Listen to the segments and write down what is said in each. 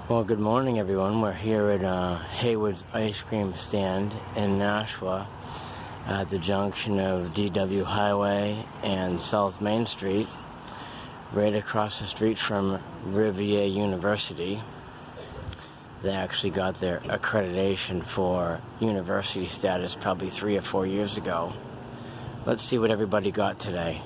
Well, good morning, everyone. We're here at Haywards Ice Cream stand in Nashua at the junction of DW Highway and South Main Street, right across the street from Rivier University. They actually got their accreditation for university status probably 3 or 4 years ago. Let's see what everybody got today.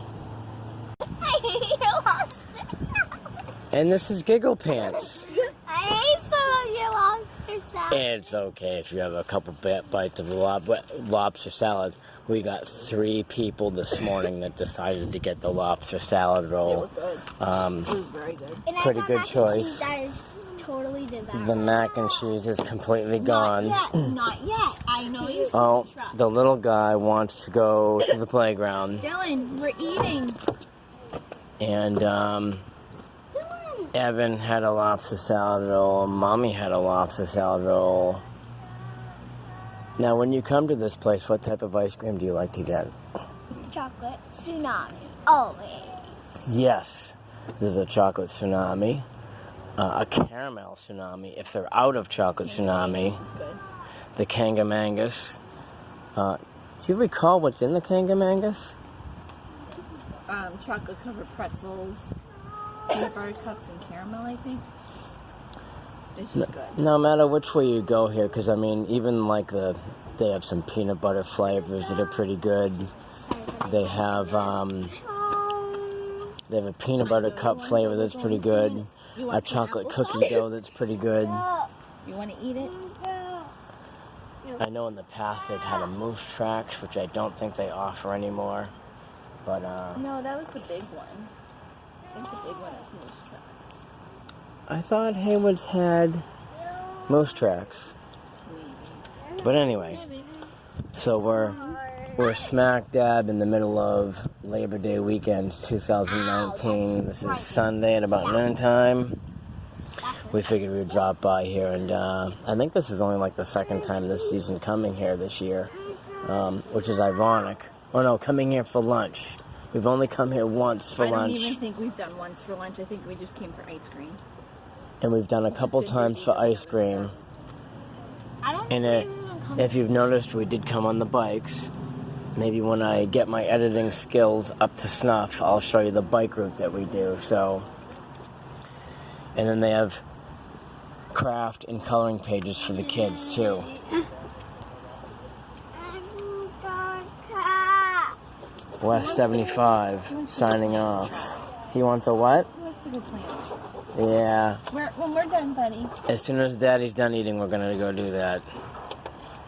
And this is Giggle Pants. I ate some of your lobster salad. It's okay if you have a couple bites of lobster salad. We got 3 people this morning that decided to get the lobster salad roll. It was good. It was very good. And Pretty good choice. That is totally devoured. The mac and cheese is completely gone. Not yet. I know you said Oh, the little guy wants to go to the playground. Dylan, we're eating. And Evan had a lobster salad roll. Mommy had a lobster salad roll. Now, when you come to this place, what type of ice cream do you like to get? Chocolate tsunami. Always. Yes, there's a chocolate tsunami, a caramel tsunami. If they're out of chocolate tsunami, This is good. the Kangamangus. Do you recall what's in the Kangamangus? Chocolate covered pretzels, peanut butter cups, and caramel, I think. It's just good. No matter which way you go here, because I mean, even like they have some peanut butter flavors that are pretty good. They have a peanut butter cup flavor that's pretty good. A chocolate cookie dough that's pretty good. You want to eat it? I know in the past they've had a moose tracks, which I don't think they offer anymore. But No, that was the big one. I think the big one is moose tracks. I thought Haywards had moose tracks. Maybe. But anyway, so we're smack dab in the middle of Labor Day weekend 2019. This is Sunday at about noontime. We figured we'd drop by here, and I think this is only like the second time this season coming here this year, which is ironic. Oh no, coming here for lunch. We've only come here once for lunch. I don't even think we've done once for lunch. I think we just came for ice cream. And we've done a couple times for ice cream. And if you've noticed, we did come on the bikes. Maybe when I get my editing skills up to snuff, I'll show you the bike route that we do. So, and then they have craft and coloring pages for the kids too. West 75 signing off. He wants a what? Who has to go plant? Yeah. When we're done, buddy. As soon as Daddy's done eating, we're gonna go do that.